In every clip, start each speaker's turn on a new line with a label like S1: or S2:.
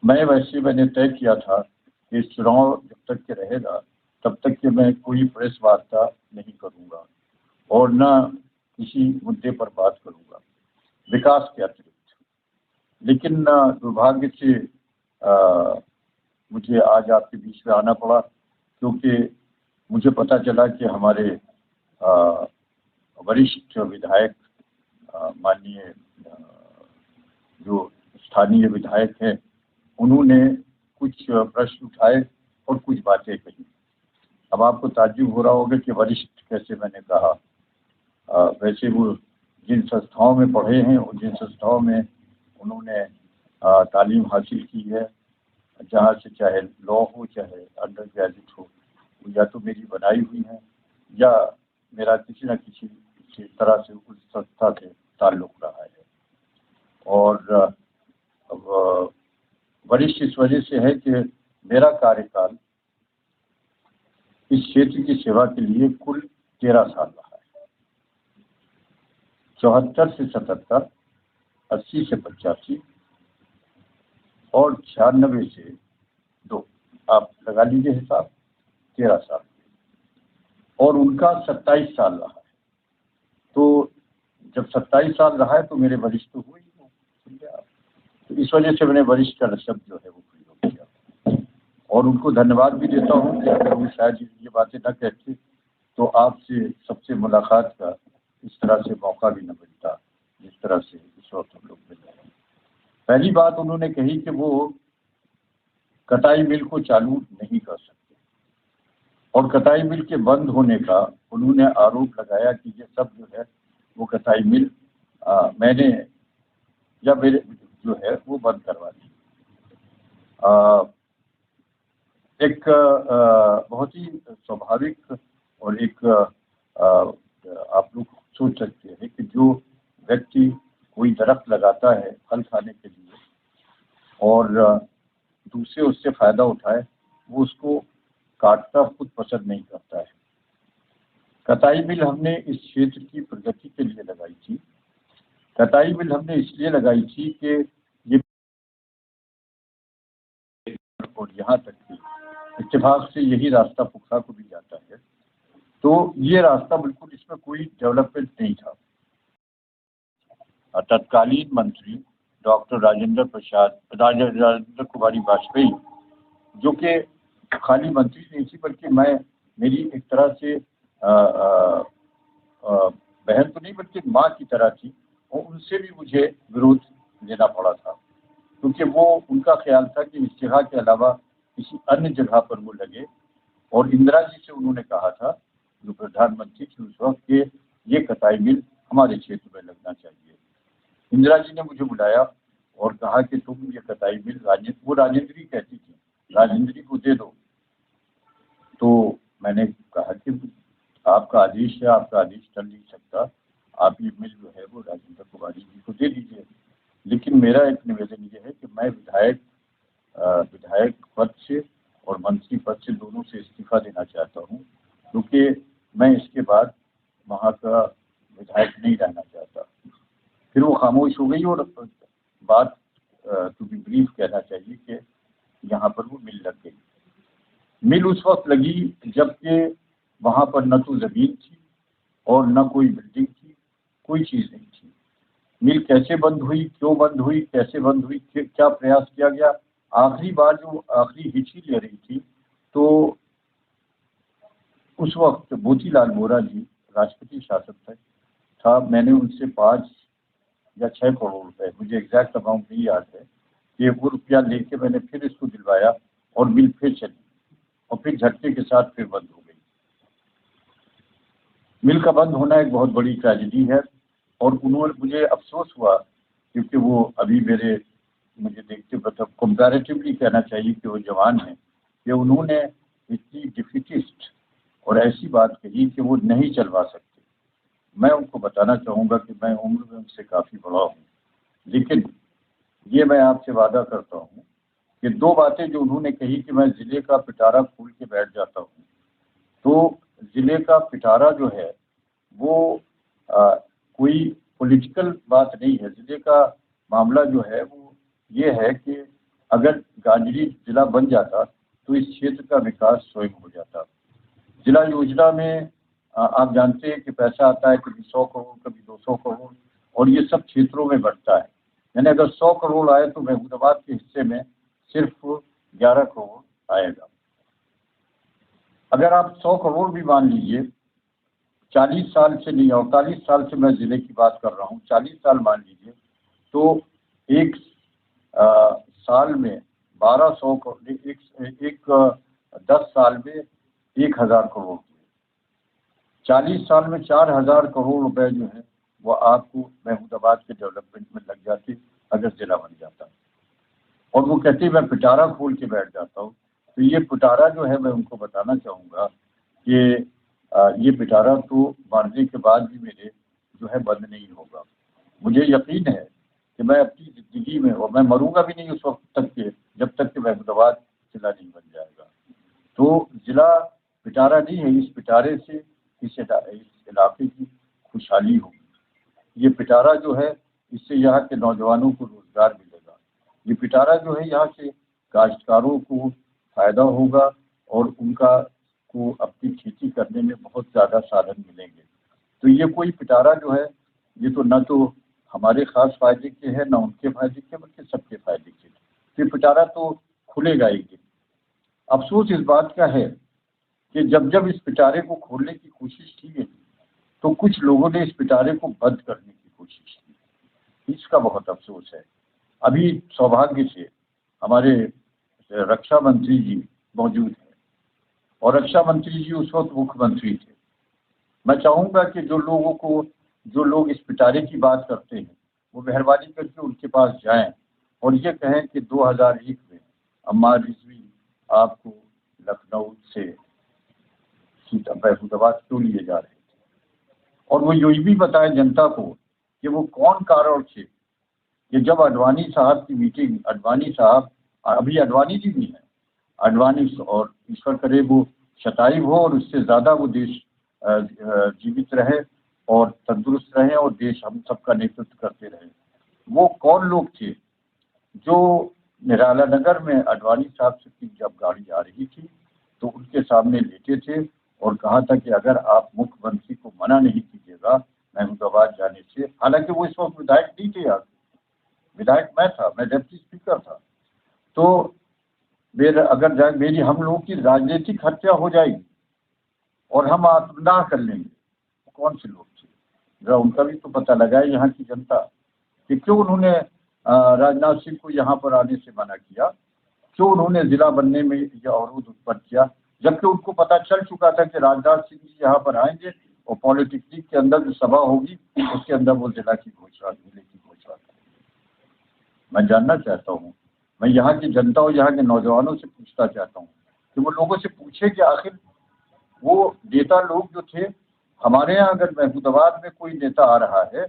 S1: मैंने तय किया था कि इस चुनाव जब तक के रहेगा तब तक के मैं कोई प्रेस वार्ता नहीं करूंगा और न किसी मुद्दे पर बात करूंगा विकास के अतिरिक्त। लेकिन दुर्भाग्य से मुझे आज आपके बीच में आना पड़ा, क्योंकि मुझे पता चला कि हमारे वरिष्ठ विधायक माननीय जो स्थानीय विधायक हैं, उन्होंने कुछ प्रश्न उठाए और कुछ बातें कही। अब आपको ताज्जुब हो रहा होगा कि वरिष्ठ कैसे मैंने कहा। वैसे वो जिन संस्थाओं में पढ़े हैं और जिन संस्थाओं में उन्होंने तालीम हासिल की है, जहाँ से चाहे लॉ हो चाहे अंडर ग्रेजुएट हो, या तो मेरी बनाई हुई है या मेरा किसी न किसी तरह से उस संस्था से ताल्लुक रहा है। और वरिष्ठ इस वजह से है कि मेरा कार्यकाल इस क्षेत्र की सेवा के लिए कुल 13 साल रहा है। 74 से 77, 80 से 85 और 96 से 2, आप लगा लीजिए हिसाब, 13 साल। और उनका 27 साल रहा है। तो जब 27 साल रहा है तो मेरे वरिष्ठ तो हुए ही हो, समझे आप। तो इस वजह से मैंने वरिष्ठ का शब्द जो है वो प्रयोग किया और उनको धन्यवाद भी देता हूँ कि अगर वो शायद ये बातें न कहते तो आपसे सबसे मुलाकात का इस तरह से मौका भी न मिलता जिस तरह से इस वक्त हम लोग मिल रहे हैं। पहली बात उन्होंने कही कि वो कटाई मिल को चालू नहीं कर सकते और कटाई मिल के बंद होने का उन्होंने आरोप लगाया कि ये सब जो है वो कटाई मिल मैंने या मेरे जो है वो बंद करवा दी। एक बहुत ही स्वाभाविक और एक आप लोग सोच सकते हैं कि जो व्यक्ति कोई दरख्त लगाता है फल खाने के लिए और दूसरे उससे फायदा उठाए, वो उसको काटना खुद पसंद नहीं करता है। कटाई मिल हमने इस क्षेत्र की प्रगति के लिए लगाई थी। कटाई मिल हमने इसलिए लगाई थी कि ये और यहाँ तक कि इत्तेफाक से यही रास्ता पुखरा को भी जाता है, तो ये रास्ता बिल्कुल इसमें कोई डेवलपमेंट नहीं था। तत्कालीन मंत्री डॉक्टर राजेंद्र कुमारी वाजपेयी, जो कि खाली मंत्री नहीं थी बल्कि मेरी एक तरह से बहन तो नहीं बल्कि माँ की तरह थी, और उनसे भी मुझे विरोध लेना पड़ा था, क्योंकि वो उनका ख्याल था कि इस जगह के अलावा किसी अन्य जगह पर वो लगे। और इंदिरा जी से उन्होंने कहा था, जो प्रधानमंत्री थी उस वक्त, कि ये कटाई मिल हमारे क्षेत्र में लगना चाहिए। इंदिरा जी ने मुझे बुलाया और कहा कि तुम ये कटाई मिल वो राजेंद्री कहती थी, राजेंद्री को दे दो। तो मैंने कहा कि आपका आदेश है, आपका आदेश टल नहीं सकता, आप ये मिल जो है वो राजेंद्र कुमारी जी को दे दीजिए। लेकिन मेरा एक निवेदन ये है कि मैं विधायक पद से और मंत्री पद से दोनों से इस्तीफा देना चाहता हूँ, क्योंकि मैं इसके बाद वहाँ का विधायक नहीं रहना चाहता। फिर वो खामोश हो गई और बात टू बी ब्रीफ कहना चाहिए कि यहाँ पर वो मिल लग गई। मिल उस वक्त लगी जबकि वहाँ पर न तो ज़मीन थी और न कोई बिल्डिंग थी, कोई चीज़ नहीं थी। मिल कैसे बंद हुई, क्यों बंद हुई, कैसे बंद हुई, क्या प्रयास किया गया। आखिरी बार जो आखिरी हिची ले रही थी तो उस वक्त मोतीलाल वोरा जी राष्ट्रपति शासन था। मैंने उनसे 5 या 6 करोड़ रुपए, मुझे एग्जैक्ट अमाउंट नहीं याद है, कि वो रुपया लेके मैंने फिर इसको दिलवाया और मिल फिर चली और फिर झटके के साथ फिर बंद हो गई। मिल का बंद होना एक बहुत बड़ी ट्रेजेडी है और मुझे अफसोस हुआ, क्योंकि वो अभी मुझे देखते मतलब कंपैरेटिवली कहना चाहिए कि वो जवान हैं, कि उन्होंने इतनी डिफिटिस्ट और ऐसी बात कही कि वो नहीं चलवा सकते। मैं उनको बताना चाहूँगा कि मैं उम्र में उनसे काफ़ी बड़ा हूँ, लेकिन ये मैं आपसे वादा करता हूँ कि 2 बातें जो उन्होंने कही कि मैं ज़िले का पिटारा खोल के बैठ जाता हूँ, तो ज़िले का पिटारा जो है वो कोई पॉलिटिकल बात नहीं है। ज़िले का मामला जो है वो ये है कि अगर गांजरी जिला बन जाता तो इस क्षेत्र का विकास स्वयं हो जाता। जिला योजना में आप जानते हैं कि पैसा आता है, कभी 100 करोड़, कभी 200 करोड़, और ये सब क्षेत्रों में बढ़ता है। यानी अगर 100 करोड़ आए तो महमूदाबाद के हिस्से में सिर्फ 11 करोड़ आएगा। अगर आप 100 करोड़ भी मान लीजिए, 40 साल से नहीं, 48 साल से मैं जिले की बात कर रहा हूँ, 40 साल मान लीजिए, तो एक साल में 1200 करोड़, एक 10 साल में 1000 करोड़, 40 साल में 4000 करोड़ रुपए जो है वो आपको महमूदाबाद के डेवलपमेंट में लग जाते अगर जिला बन जाता। और वो कहते मैं पिटारा खोल के बैठ जाता हूँ। तो ये पिटारा जो है, मैं उनको बताना चाहूँगा कि ये पिटारा तो मारने के बाद भी मेरे जो है बंद नहीं होगा। मुझे यकीन है कि मैं अपनी ज़िंदगी में, और मैं मरूंगा भी नहीं उस वक्त तक के जब तक कि महमूदाबाद जिला नहीं बन जाएगा। तो जिला पिटारा नहीं है, इस पिटारे से इस इलाके की खुशहाली होगी। ये पिटारा जो है, इससे यहाँ के नौजवानों को रोजगार मिलेगा। ये पिटारा जो है, यहाँ से काश्तकारों को फायदा होगा और उनका को अपनी खेती करने में बहुत ज़्यादा साधन मिलेंगे। तो ये कोई पिटारा जो है, ये तो न तो हमारे खास फायदे के है, न उनके फायदे के, बल्कि सबके फायदे के। तो ये पिटारा तो खुलेगा एक दिन। अफसोस इस बात का है कि जब जब इस पिटारे को खोलने की कोशिश की गई तो कुछ लोगों ने इस पिटारे को बंद करने की कोशिश की। इसका बहुत अफसोस है। अभी सौभाग्य से हमारे रक्षा मंत्री जी मौजूद हैं, और रक्षा मंत्री जी उस वक्त मुख्यमंत्री थे। मैं चाहूँगा कि जो लोग इस पिटारे की बात करते हैं, वो मेहरबानी करके उनके पास जाएं और ये कहें कि 2001 में अम्मार रिजवी आपको लखनऊ से महमूदाबाद क्यों लिए जा रहे थे, और वो ये भी बताएं जनता को कि वो कौन कारण थे कि जब अडवाणी साहब की मीटिंग, अडवाणी साहब, अभी अडवाणी जी भी हैं, अडवाणी, और ईश्वर करे वो शतायु हो और उससे ज़्यादा वो देश जीवित रहे और तंदुरुस्त रहे और देश हम सबका नेतृत्व करते रहे। वो कौन लोग थे जो निराला नगर में अडवाणी साहब से जब गाड़ी आ रही थी तो उनके सामने लेटे थे और कहा था कि अगर आप मुख्यमंत्री को मना नहीं कीजिएगा महमूदाबाद जाने से, हालांकि वो इस वक्त विधायक नहीं थे, यार विधायक मैं था, मैं डिप्टी स्पीकर था। तो अगर मेरी हम लोगों की राजनीतिक हत्या हो जाएगी और हम आत्मदाह कर लेंगे, कौन से लोग थे जरा उनका भी तो पता लगाए यहाँ की जनता कि क्यों उन्होंने राजनाथ सिंह को यहाँ पर आने से मना किया, क्यों उन्होंने जिला बनने में यह अवरोध उत्पन्न किया, जबकि उनको पता चल चुका था कि राजनाथ सिंह जी यहाँ पर आएंगे और पॉलिटेक्निक के अंदर जो सभा होगी उसके अंदर वो जिला की घोषणा, जिले की घोषणा करेंगे। मैं जानना चाहता हूँ, मैं यहाँ की जनता और यहाँ के नौजवानों से पूछना चाहता हूँ कि वो लोगों से पूछे कि आखिर वो नेता लोग जो थे हमारे यहाँ, अगर महमूदाबाद में कोई नेता आ रहा है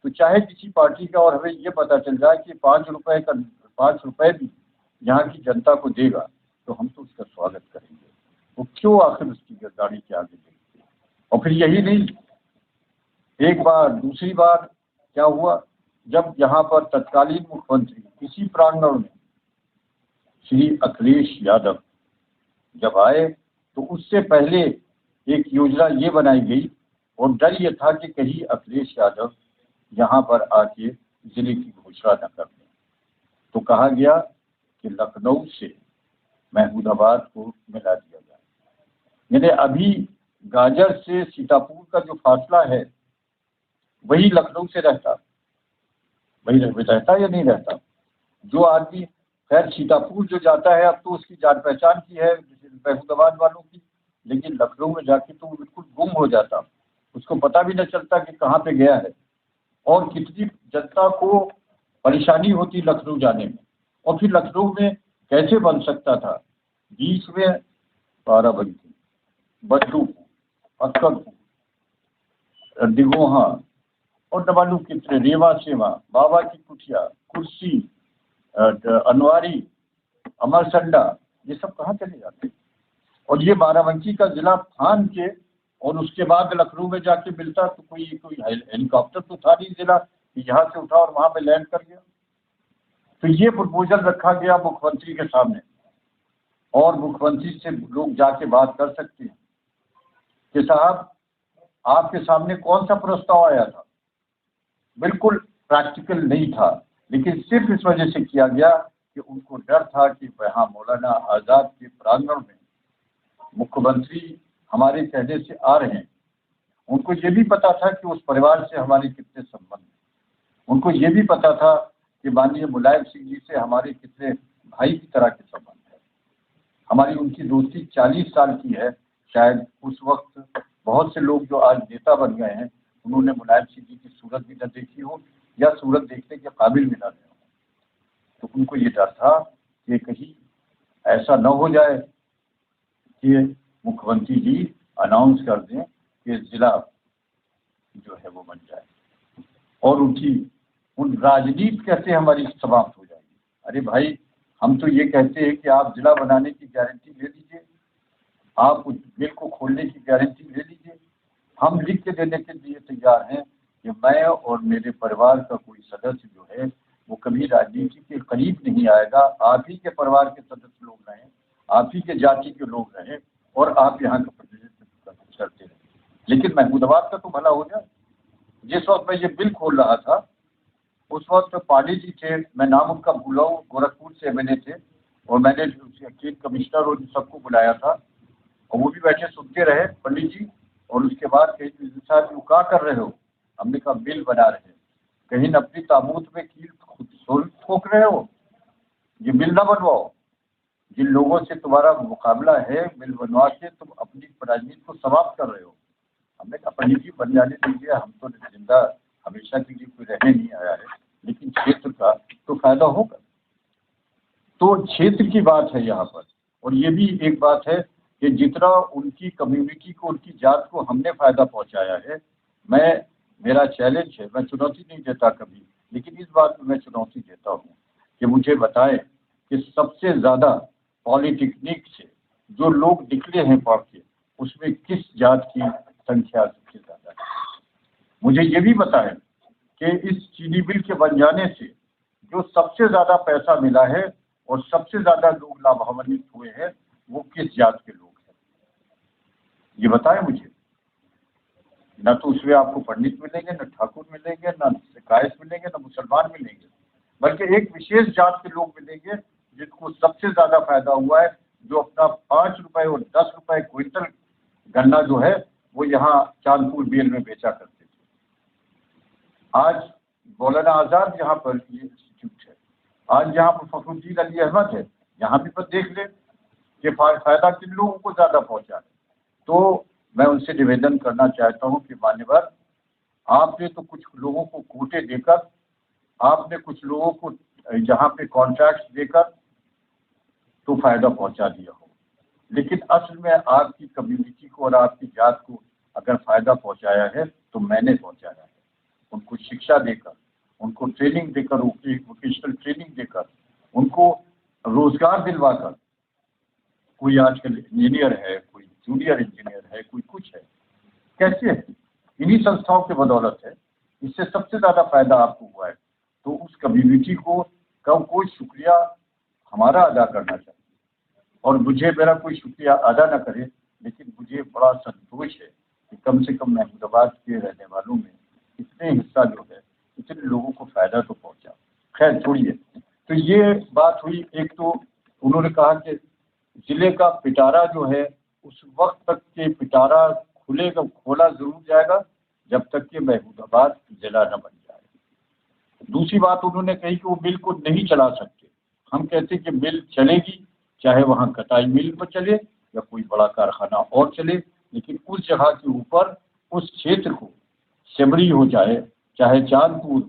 S1: तो चाहे किसी पार्टी का, और हमें ये पता चल जाए कि 5 रुपए भी यहाँ की जनता को देगा तो हम तो उसका स्वागत करेंगे। वो क्यों आखिर उसकी गाड़ी के आगे देंगे? और फिर यही नहीं, एक बार, दूसरी बार क्या हुआ, जब यहाँ पर तत्कालीन मुख्यमंत्री इसी प्रांगण में श्री अखिलेश यादव जब आए तो उससे पहले एक योजना ये बनाई गई और डर ये था कि कहीं अखिलेश यादव यहाँ पर आके जिले की घोषणा न कर दें। तो कहा गया कि लखनऊ से महमूदाबाद को मिला दिया जाए। यानी अभी गाजर से सीतापुर का जो फासला है वही लखनऊ से रहता, वही रहता या नहीं रहता। जो आदमी, खैर सीतापुर जो जाता है अब तो उसकी जान पहचान की है महमूदाबाद वालों की, लेकिन लखनऊ में जाके तो वो बिल्कुल गुम हो जाता, उसको पता भी न चलता कि कहाँ पे गया है। और कितनी जनता को परेशानी होती लखनऊ जाने में, और फिर लखनऊ में कैसे बन सकता था, बीच में बाराबंकी, बद्दूपुर, अक्करपुर, दिगोहा और न मालूम कितने, रेवा सेवा, बाबा की कुटिया, कुर्सी, अनवारी, अमरसंडा, ये सब कहाँ चले जाते। और ये बाराबंकी का जिला फान के और उसके बाद लखनऊ में जाके मिलता तो कोई हेलीकॉप्टर तो था नहीं जिला कि यहाँ से उठा और वहाँ पे लैंड कर गया। तो ये प्रपोजल रखा गया मुख्यमंत्री के सामने, और मुख्यमंत्री से लोग जाके बात कर सकते हैं कि साहब आपके सामने कौन सा प्रस्ताव आया था, बिल्कुल प्रैक्टिकल नहीं था, लेकिन सिर्फ इस वजह से किया गया कि उनको डर था कि वहाँ मौलाना आज़ाद के प्रांगण में मुख्यमंत्री हमारे कहने से आ रहे हैं। उनको ये भी पता था कि उस परिवार से हमारे कितने संबंध हैं, उनको ये भी पता था कि माननीय मुलायम सिंह जी से हमारे कितने भाई की तरह के संबंध है। हमारी उनकी दोस्ती 40 साल की है। शायद उस वक्त बहुत से लोग जो आज नेता बन गए हैं उन्होंने मुलायम सिंह जी की सूरत भी न देखी हो या सूरत देखने के काबिल भी न रहे हो। तो उनको ये डर था कि कहीं ऐसा न हो जाए कि मुख्यमंत्री जी अनाउंस कर दें कि जिला जो है वो बन जाए और उन राजनीति कैसे हमारी समाप्त हो जाएगी। अरे भाई, हम तो ये कहते हैं कि आप जिला बनाने की गारंटी ले लीजिए, आप उस मिल को खोलने की गारंटी ले लीजिए। हम लिख के देने के लिए तैयार हैं कि मैं और मेरे परिवार का कोई सदस्य जो है वो कभी राजनीति के करीब नहीं आएगा। आप ही के परिवार के सदस्य लोग रहें, आप ही के जाति के लोग रहें और आप यहाँ का प्रतिनिधित्व करते रहें, लेकिन महमूदाबाद का तो भला हो जाए। जिस वक्त मैं ये बिल खोल रहा था उस वक्त पांडे जी थे, मैं नाम उनका भूला हूँ, गोरखपुर से एमएलए थे, और मैंने चीफ कमिश्नर और सबको बुलाया था और वो भी बैठे सुनते रहे पंडित जी। और उसके बाद कहीं साहब वो क्या कर रहे हो, हमने कहा बिल बना रहे हैं। कहीं अपनी ताबूत में कील ठोक रहे हो, ये बिल ना बनवाओ। जिन लोगों से तुम्हारा मुकाबला है बिल बनवा के तुम अपनी राजनीति को समाप्त कर रहे हो। हमने कहा पंडित जी बन जाने दीजिए, हम तो जिंदा हमेशा के लिए कोई रहने नहीं आया है, लेकिन क्षेत्र का तो फायदा होगा। तो क्षेत्र की बात है यहाँ पर। और ये भी एक बात है कि जितना उनकी कम्युनिटी को, उनकी जात को हमने फायदा पहुँचाया है, मेरा चैलेंज है, मैं चुनौती नहीं देता कभी, लेकिन इस बात में मैं चुनौती देता हूँ कि मुझे बताएं कि सबसे ज़्यादा पॉलिटेक्निक से जो लोग निकले हैं पढ़ के, उसमें किस जात की संख्या सबसे ज़्यादा है। मुझे ये भी बताएं कि इस चीनी मिल के बन जाने से जो सबसे ज़्यादा पैसा मिला है और सबसे ज़्यादा लोग लाभान्वित हुए हैं वो किस जात के लोग हैं, ये बताएं मुझे। न तो उसमें आपको पंडित मिलेंगे, न ठाकुर मिलेंगे, न कायस मिलेंगे, न मुसलमान मिलेंगे, बल्कि एक विशेष जात के लोग मिलेंगे जिनको सबसे ज़्यादा फायदा हुआ है, जो अपना 5 रुपए और 10 रुपए क्विंटल गन्ना जो है वो यहाँ चांदपुर बेल में बेचा करते थे। आज मौलाना आज़ाद यहाँ पर ये इंस्टीट्यूट है, आज यहाँ पर फखरुद्दीन अली अहमद है, यहाँ भी पर देख ले कि फायदा किन लोगों को ज़्यादा पहुँचा है। तो मैं उनसे निवेदन करना चाहता हूँ कि मान्यवर, आपने तो कुछ लोगों को कोटे देकर, आपने कुछ लोगों को यहाँ पे कॉन्ट्रैक्ट देकर तो फायदा पहुँचा दिया हो, लेकिन असल में आपकी कम्युनिटी को और आपकी जात को अगर फायदा पहुँचाया है तो मैंने पहुँचाया है। उनको शिक्षा देकर, उनको ट्रेनिंग देकर, वोकेशनल ट्रेनिंग देकर, उनको रोजगार दिलवाकर। कोई आजकल इंजीनियर है, कोई जूनियर इंजीनियर है, कोई कुछ है, कैसे है? इन्हीं संस्थाओं के बदौलत है। इससे सबसे ज़्यादा फायदा आपको हुआ है। तो उस कम्युनिटी को कोई शुक्रिया हमारा अदा करना चाहिए। और मुझे मेरा कोई शुक्रिया अदा न करे, लेकिन मुझे बड़ा संतोष है कि कम से कम महमूदाबाद के रहने वालों में इतने हिस्सा जो है, इतने लोगों को फायदा तो पहुंचा। खैर छोड़िए। तो ये बात हुई। एक तो उन्होंने कहा कि जिले का पिटारा जो है उस वक्त तक के पिटारा खोला जरूर जाएगा जब तक कि महमूदाबाद जिला न बन जाए। दूसरी बात उन्होंने कही कि वो मिल को नहीं चला सकते। हम कहते कि मिल चलेगी, चाहे वहाँ कटाई मिल पर चले या कोई बड़ा कारखाना और चले, लेकिन उस जगह के ऊपर उस क्षेत्र को सेमरी हो जाए, चाहे चांदपुर हो,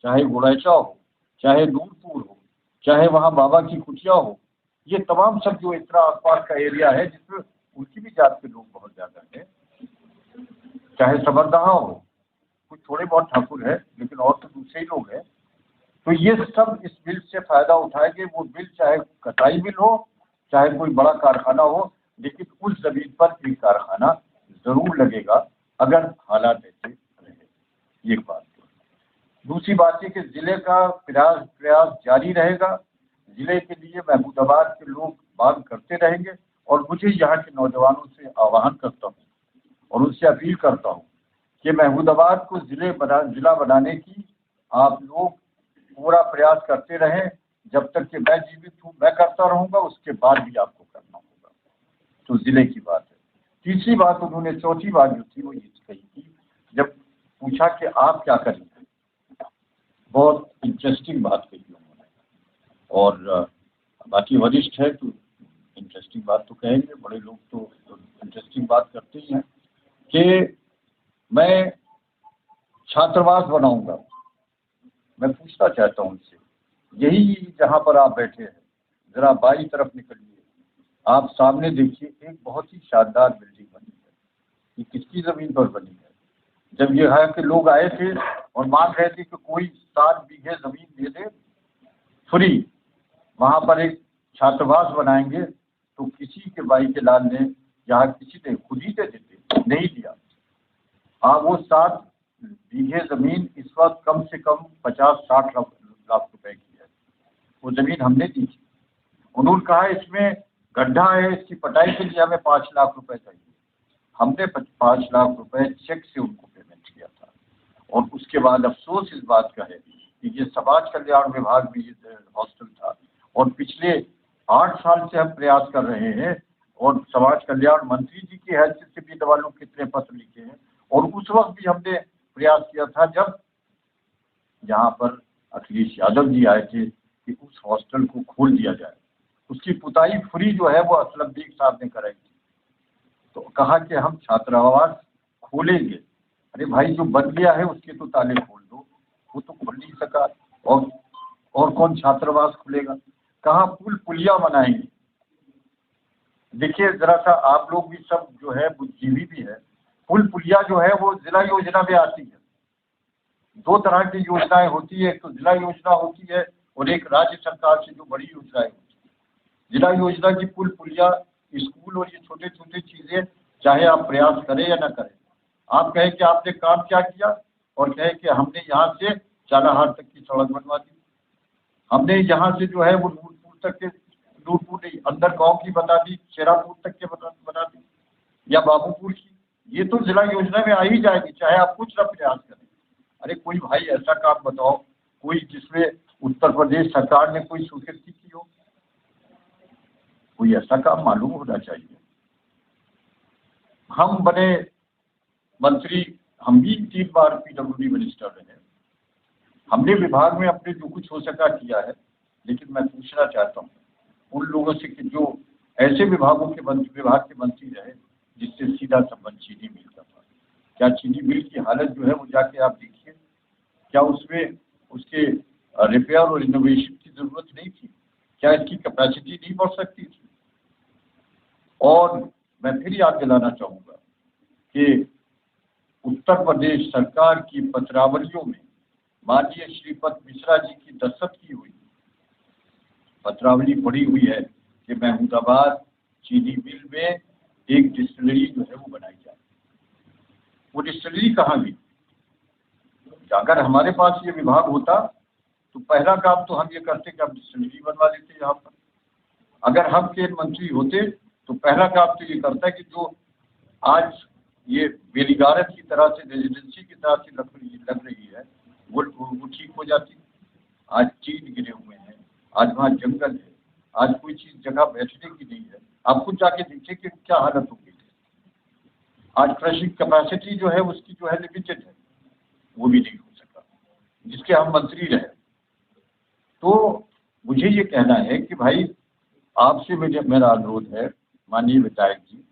S1: चाहे गुड़ैचा हो, चाहे नूरपुर हो, चाहे वहाँ बाबा की कुटिया हो, ये तमाम सब जो इतना आसपास का एरिया है जिसमें उनकी भी जात के लोग बहुत ज़्यादा हैं, चाहे सबरदहा हो, कुछ थोड़े बहुत ठाकुर है लेकिन और तो दूसरे ही लोग हैं। तो ये सब इस बिल से फायदा उठाएंगे। वो बिल चाहे कटाई मिल हो, चाहे कोई बड़ा कारखाना हो, लेकिन उस जमीन पर एक कारखाना जरूर लगेगा अगर हालात ऐसे रहे। ये बात। दूसरी बात है कि जिले का प्रयास प्रयास जारी रहेगा। जिले के लिए महमूदाबाद के लोग मांग करते रहेंगे और मुझे यहाँ के नौजवानों से आह्वान करता हूँ और उनसे अपील करता हूँ कि महमूदाबाद को जिला बनाने की आप लोग पूरा प्रयास करते रहें। जब तक कि मैं जीवित हूँ मैं करता रहूँगा, उसके बाद भी आपको करना होगा। तो जिले की बात है। तीसरी बात उन्होंने, चौथी बात जो थी वो ये कही थी, जब पूछा कि आप क्या करेंगे, बहुत इंटरेस्टिंग बात कही उन्होंने। और बाकी वरिष्ठ है तो इंटरेस्टिंग बात तो कहेंगे, बड़े लोग तो इंटरेस्टिंग बात करते ही हैं कि मैं छात्रावास बनाऊंगा। मैं पूछना चाहता हूँ उनसे, यही जहाँ पर आप बैठे हैं, जरा बाई तरफ निकलिए, आप सामने देखिए, एक बहुत ही शानदार बिल्डिंग बनी है। ये किसकी ज़मीन पर बनी है? जब ये यहाँ के लोग आए थे और मांग रहे थे कि कोई 7 बीघे ज़मीन दे दे फ्री, वहाँ पर एक छात्रावास बनाएंगे, तो किसी के भाई के लाल ने, यहाँ किसी ने खुद ही दे देते, नहीं दिया। हाँ, वो 7 बीघे ज़मीन इस वक्त कम से कम 50-60 लाख रुपए की है। वो ज़मीन हमने दी थी। उन्होंने कहा इसमें गड्ढा है, इसकी पटाई के लिए हमें 5 लाख रुपए चाहिए। हमने 5 लाख रुपए चेक से उनको पेमेंट किया था। और उसके बाद अफसोस इस बात का है कि ये समाज कल्याण विभाग में ये हॉस्टल था और पिछले 8 साल से हम प्रयास कर रहे हैं और समाज कल्याण मंत्री जी की हैसियत से भी दवा लोग कितने पत्र लिखे हैं। और उस वक्त भी हमने प्रयास किया था जब यहाँ पर अखिलेश यादव जी आए थे कि उस हॉस्टल को खोल दिया जाए। उसकी पुताई फ्री जो है वो असलम बेग साहब ने कराई थी। तो कहा कि हम छात्रावास खोलेंगे। अरे भाई, जो बन गया है उसके तो ताले खोल दो, वो तो खोल नहीं सका। और कौन छात्रावास खुलेगा? कहाँ पुल पुलिया बनाएंगे? देखिए जरा सा, आप लोग भी सब जो है बुद्धिजीवी भी है, पुल पुलिया जो है वो जिला योजना में आती है। 2 तरह की योजनाएं होती है, एक तो जिला योजना होती है और एक राज्य सरकार से जो बड़ी योजनाएं होती है। जिला योजना की पुल पुलिया, स्कूल और ये छोटे छोटे चीजें, चाहे आप प्रयास करें या ना करें, आप कहें कि आपने काम क्या किया और कहें कि हमने यहाँ से चालाहार तक की सड़क बनवा दी, हमने यहाँ से जो है वो नूरपुर तक के, नूरपुर नहीं, अंदर गांव की बता दी, शेरापुर तक के बना दी, या बाबूपुर की। ये तो जिला योजना में आ ही जाएगी, चाहे आप कुछ ना प्रयास करें। अरे कोई भाई ऐसा काम बताओ, कोई जिसमें उत्तर प्रदेश सरकार ने कोई स्वीकृति की हो, कोई ऐसा काम मालूम होना चाहिए। हम बने मंत्री, हम भी 3 बार पीडब्ल्यूडी मिनिस्टर रहे, हमने विभाग में अपने जो कुछ हो सका किया है। लेकिन मैं पूछना चाहता हूँ उन लोगों से कि जो ऐसे विभाग के मंत्री रहे जिससे सीधा संबंध चीनी मिल का था, क्या चीनी मिल की हालत जो है वो जाके आप देखिए, क्या उसमें उसके रिपेयर और इनोवेशन की जरूरत नहीं थी? क्या इसकी कैपेसिटी नहीं बढ़ सकती थी? और मैं फिर याद दिलाना चाहूँगा कि उत्तर प्रदेश सरकार की पत्रावलियों में माननीय श्रीपद मिश्रा जी की दस्तखत की हुई पत्रावली पड़ी हुई है कि महमूदाबाद चीनी मिल में एक डिस्टिलरी जो है वो बनाई जाए। वो डिस्टिलरी कहाँ गई? अगर हमारे पास ये विभाग होता तो पहला काम तो हम ये करते कि हम डिस्टिलरी बनवा देते यहाँ पर। अगर हम केंद्र मंत्री होते तो पहला काम तो ये करता है कि जो आज ये बेलिगारत की तरह से, रेजिडेंसी की तरह से लग रही है, वो ठीक हो जाती। आज चीन गिरे हुए हैं, आज वहाँ जंगल है, आज कोई चीज जगह बैठने की नहीं है। आप खुद जाके देखिए कि क्या हालत हो गई है। आज क्रशिंग कैपेसिटी जो है उसकी जो है लिमिटेड है, वो भी नहीं हो सका जिसके हम मंत्री रहे। तो मुझे ये कहना है कि भाई आपसे मेरा अनुरोध है, माननीय विधायक जी,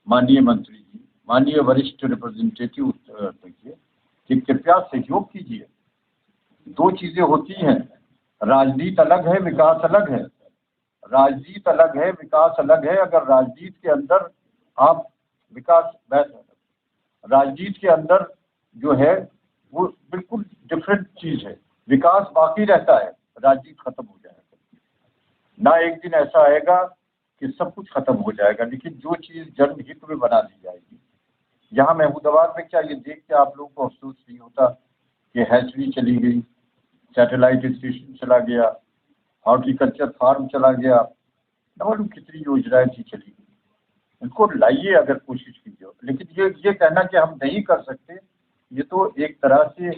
S1: माननीय मंत्री जी, माननीय वरिष्ठ रिप्रेजेंटेटिव कि कृपया सहयोग कीजिए। 2 चीजें होती हैं, राजनीति अलग है, विकास अलग है। राजनीति अलग है, विकास अलग है। अगर राजनीति के अंदर आप राजनीति के अंदर जो है वो बिल्कुल डिफरेंट चीज है। विकास बाकी रहता है, राजनीति खत्म हो जाएगा ना। एक दिन ऐसा आएगा कि सब कुछ खत्म हो जाएगा, लेकिन जो चीज जनहित में बना दी जाएगी। यहाँ महमूदाबाद में क्या ये देख के आप लोगों को अफसोस नहीं होता कि हैचरी चली गई, सैटेलाइट स्टेशन चला गया, हॉर्टिकल्चर फार्म चला गया, न मालूम कितनी योजनाएं थी चली गई। इनको लाइए अगर कोशिश कीजिए, लेकिन ये कहना कि हम नहीं कर सकते, ये तो एक तरह से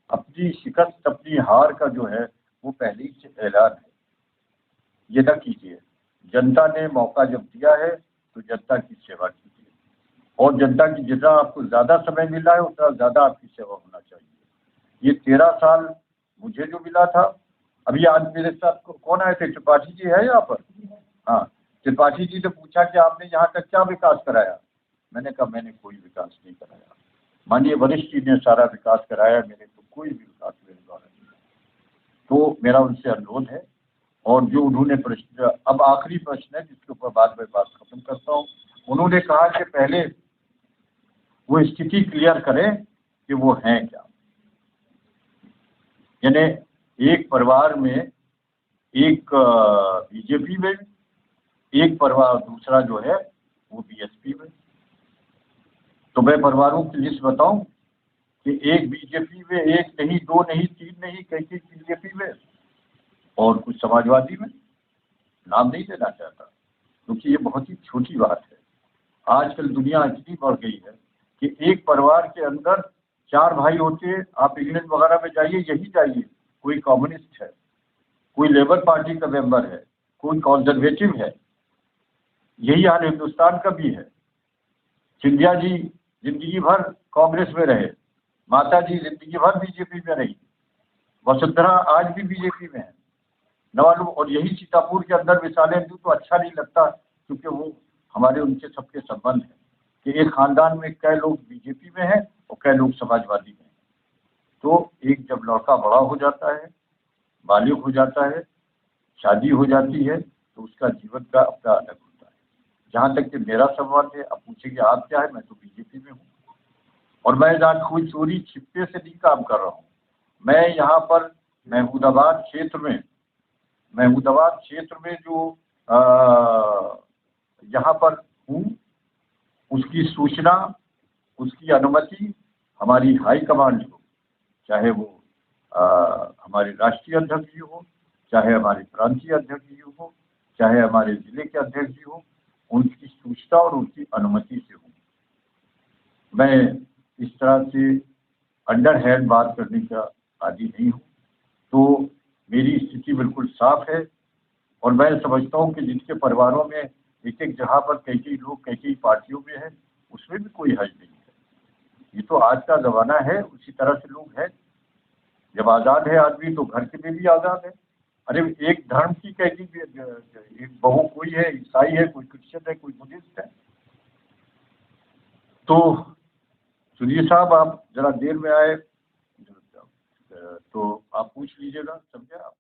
S1: अपनी शिकस्त, अपनी हार का जो है वो पहले ही से ऐलान है। ये न कीजिए। जनता ने मौका जब दिया है तो जनता की सेवा कीजिए, और जनता की जितना आपको ज़्यादा समय मिला है उतना ज़्यादा आपकी सेवा होना चाहिए। ये 13 साल मुझे जो मिला था, अभी आज मेरे साथ कौन आए थे, त्रिपाठी जी है यहाँ पर? हाँ, त्रिपाठी जी ने पूछा कि आपने यहाँ का क्या विकास कराया? मैंने कहा मैंने कोई विकास नहीं कराया, माननीय वरिष्ठ जी ने सारा विकास कराया, मेरे को कोई भी विकास मेरे द्वारा नहीं है। तो मेरा उनसे अनुरोध है। और जो उन्होंने प्रश्न, अब आखिरी प्रश्न है जिसके ऊपर बाद में बात खत्म करता हूँ। उन्होंने कहा कि पहले वो स्थिति क्लियर करें कि वो हैं क्या। यानी एक परिवार में एक बीजेपी में, एक परिवार दूसरा जो है वो बीएसपी में। तो मैं परिवारों की लिस्ट बताऊं कि एक बीजेपी में, एक नहीं, दो नहीं, तीन नहीं, कई बीजेपी में, और कुछ समाजवादी में। नाम नहीं लेना चाहता क्योंकि ये बहुत ही छोटी बात है। आजकल दुनिया इतनी बढ़ गई है कि एक परिवार के अंदर 4 भाई होते। आप इंग्लैंड वगैरह में जाइए, यही जाइए, कोई कम्युनिस्ट है, कोई लेबर पार्टी का मेंबर है, कोई कंजर्वेटिव है। यही हाल हिंदुस्तान का भी है। सिंधिया जी जिंदगी भर कांग्रेस में रहे, माता जी जिंदगी भर बीजेपी में रही, वसुंधरा आज भी बीजेपी में है, न मालूम। और यही सीतापुर के अंदर मिसालें दूं तो अच्छा नहीं लगता, क्योंकि वो हमारे उनके सबके संबंध है कि एक खानदान में कई लोग बीजेपी में हैं और कई लोग समाजवादी में हैं। तो एक जब लड़का बड़ा हो जाता है, बालिग हो जाता है, शादी हो जाती है, तो उसका जीवन का अपना अलग होता है। जहाँ तक कि मेरा संबंध है, अब पूछेंगे आप क्या है, मैं तो बीजेपी में हूँ। और मैं जहाँ कोई चोरी छिपे से नहीं काम कर रहा हूँ। मैं यहाँ पर महमूदाबाद क्षेत्र में जो यहाँ पर हूँ, उसकी सूचना, उसकी अनुमति हमारी हाई कमांड हो, चाहे वो हमारे राष्ट्रीय अध्यक्ष जी हो, चाहे हमारे प्रांतीय अध्यक्ष जी हो, चाहे हमारे जिले के अध्यक्ष जी हो, उनकी सूचना और उनकी अनुमति से हो। मैं इस तरह से अंडर हैंड बात करने का आदी नहीं हूँ। तो मेरी स्थिति बिल्कुल साफ है, और मैं समझता हूँ कि जिनके परिवारों में एक एक जगह पर कई लोग कई पार्टियों में हैं, उसमें भी कोई हर्ज नहीं है। ये तो आज का ज़माना है, उसी तरह से लोग हैं। जब आज़ाद है आदमी तो घर के में भी आज़ाद है। अरे एक धर्म की एक बहू कोई है, ईसाई है, कोई क्रिश्चियन है, कोई बुद्धिस्ट है। तो सुनिए साहब, आप जरा देर में आए, तो आप पूछ लीजिएगा, समझे आप?